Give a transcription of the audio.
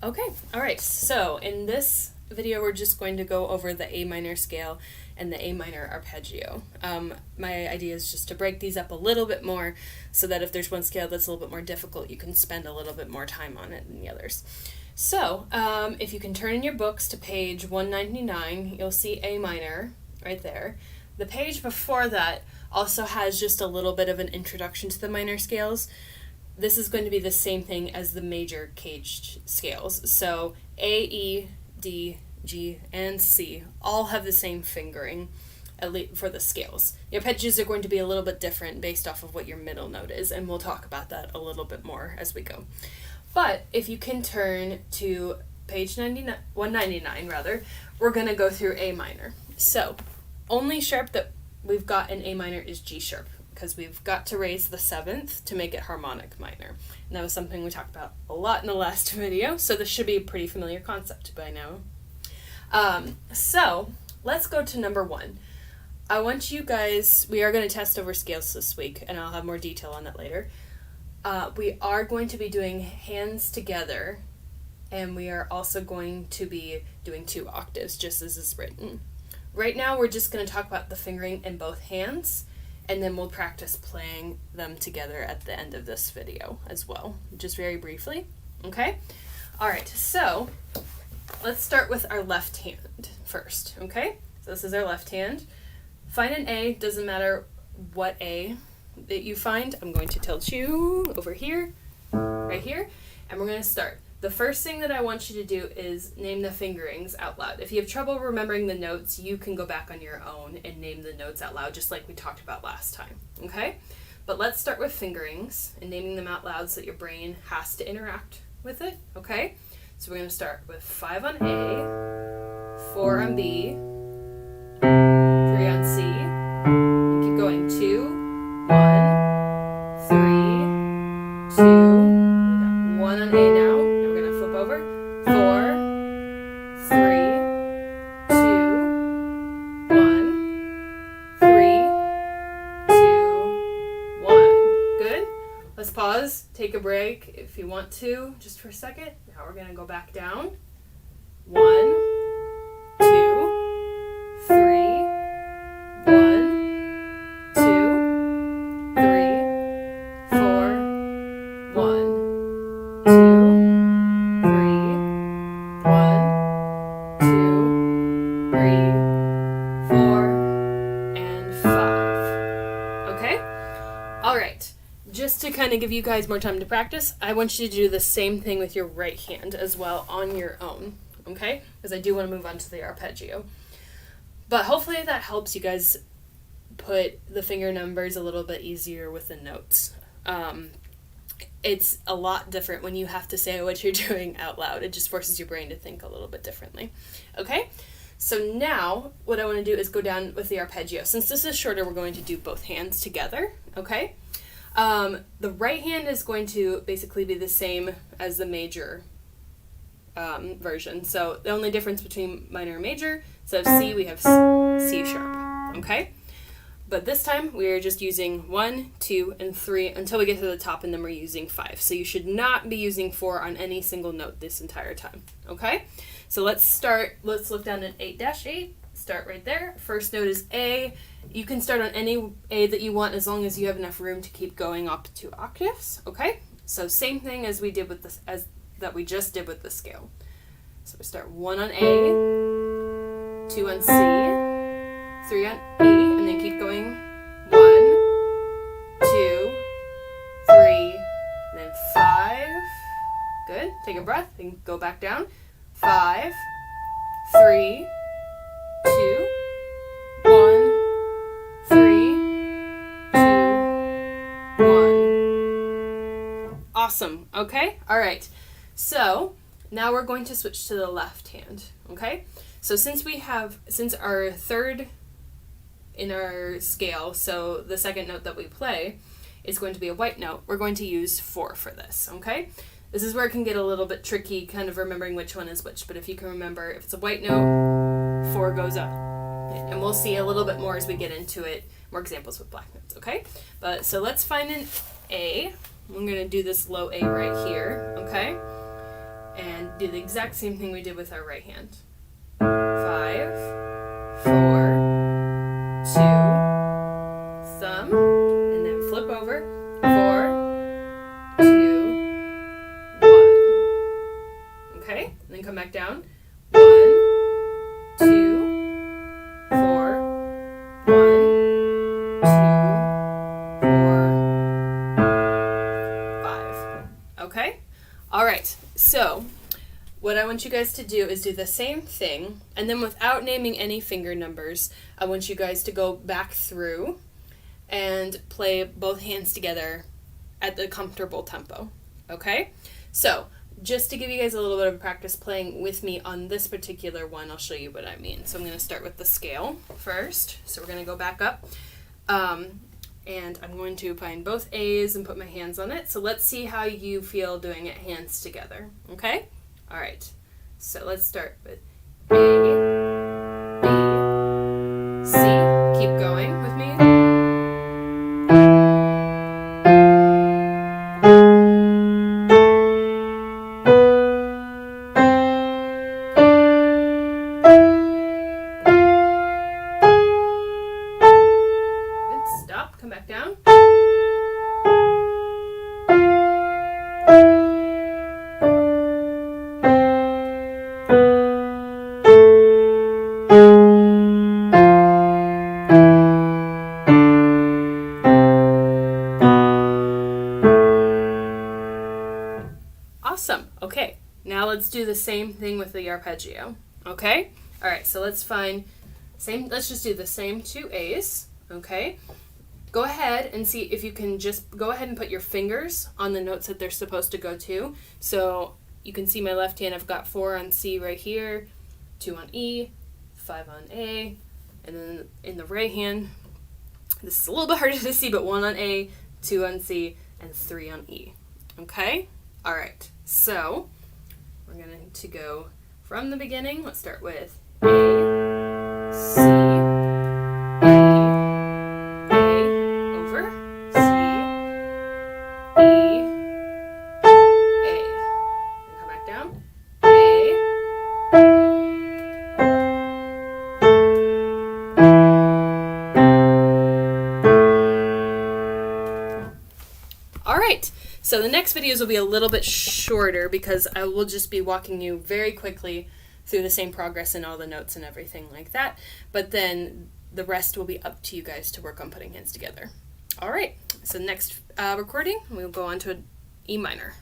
Okay, all right, so in this video we're just going to go over the A minor scale and the A minor arpeggio. My idea is just to break these up a little bit more so that if there's one scale that's a little bit more difficult, you can spend a little bit more time on it than the others. So if you can turn in your books to page 199, you'll see A minor right there. The page before that also has just a little bit of an introduction to the minor scales. This is going to be the same thing as the major caged scales. So A, E, D, G, and C all have the same fingering, at least for the scales. The arpeggios are going to be a little bit different based off of what your middle note is, and we'll talk about that a little bit more as we go. But if you can turn to page 199, we're going to go through A minor. So only sharp that we've got in A minor is G sharp, because we've got to raise the 7th to make it harmonic minor. And that was something we talked about a lot in the last video, so this should be a pretty familiar concept by now. So let's go to number 1. I want you guys, we are going to test over scales this week, and I'll have more detail on that later. We are going to be doing hands together, and we are also going to be doing 2 octaves, just as is written. Right now we're just going to talk about the fingering in both hands, and then we'll practice playing them together at the end of this video as well, just very briefly. Okay? Alright, so let's start with our left hand first. Okay? So this is our left hand. Find an A, doesn't matter what A that you find. I'm going to tilt you over here, right here, and we're going to start. The first thing that I want you to do is name the fingerings out loud. If you have trouble remembering the notes, you can go back on your own and name the notes out loud, just like we talked about last time, okay? But let's start with fingerings and naming them out loud so that your brain has to interact with it, okay? So we're going to start with 5 on A, 4 on B, 3 on C, and keep going. 2, 1, 3, 2, we got 1 on A now. Over 4, 3, 2, 1, 3, 2, 1. Good. Let's pause, take a break if you want to, just for a second. Now we're going to go back down. 1, 2, 3, 1, 2, 3, 4, 1, 2. 4, and 5. Okay? Alright, just to kind of give you guys more time to practice, I want you to do the same thing with your right hand as well on your own. Okay? Because I do want to move on to the arpeggio. But hopefully that helps you guys put the finger numbers a little bit easier with the notes. It's a lot different when you have to say what you're doing out loud. It just forces your brain to think a little bit differently. Okay? So now, what I want to do is go down with the arpeggio. Since this is shorter, we're going to do both hands together, okay? The right hand is going to basically be the same as the major version. So the only difference between minor and major, instead of C, we have C sharp, okay? But this time, we are just using 1, 2, and 3 until we get to the top, and then we're using 5. So you should not be using 4 on any single note this entire time, okay? So let's start, let's look down at 8-8, start right there. First note is A. You can start on any A that you want as long as you have enough room to keep going up 2 octaves, okay? So same thing as we did with this, that we just did with the scale. So we start 1 on A, 2 on C, 3 on E, and then keep going. 1, 2, 3, and then 5. Good. Take a breath and go back down. 5, 3, 2, 1, 3, 2, 1. Awesome. Okay? All right. So now we're going to switch to the left hand. Okay? So since our third in our scale, so the second note that we play is going to be a white note, we're going to use 4 for this, okay? This is where it can get a little bit tricky, kind of remembering which one is which, but if you can remember, if it's a white note, 4 goes up. And we'll see a little bit more as we get into it, more examples with black notes, okay? But so let's find an A. I'm going to do this low A right here, okay? and do the exact same thing we did with our right hand. 5, 4, 2, thumb, and then flip over. 4, 2, 1. Okay, and then come back down. 1, 2, 4, 1, 2, 4, 5. Okay? Alright, so what I want you guys to do is do the same thing, and then without naming any finger numbers, I want you guys to go back through and play both hands together at the comfortable tempo. Okay? So, just to give you guys a little bit of practice playing with me on this particular one, I'll show you what I mean. So I'm going to start with the scale first. So we're going to go back up. And I'm going to find both A's and put my hands on it. So let's see how you feel doing it hands together. Okay? All right. So let's start with A, B, C. Keep going with me. Stop. Come back down. Awesome. Okay, now let's do the same thing with the arpeggio. Okay? All right, so let's just do the same 2 A's. Okay? Go ahead and see if you can just go ahead and put your fingers on the notes that they're supposed to go to. So you can see my left hand, I've got 4 on C right here, 2 on E, 5 on A, and then in the right hand, this is a little bit harder to see, but 1 on A, 2 on C, and 3 on E. Okay? All right, so we're going to go from the beginning. Let's start with A, C, A, over, C, E, A. And come back down. A, all right. So the next videos will be a little bit shorter because I will just be walking you very quickly through the same progress and all the notes and everything like that. But then the rest will be up to you guys to work on putting hands together. All right, so next recording, we'll go on to an E minor.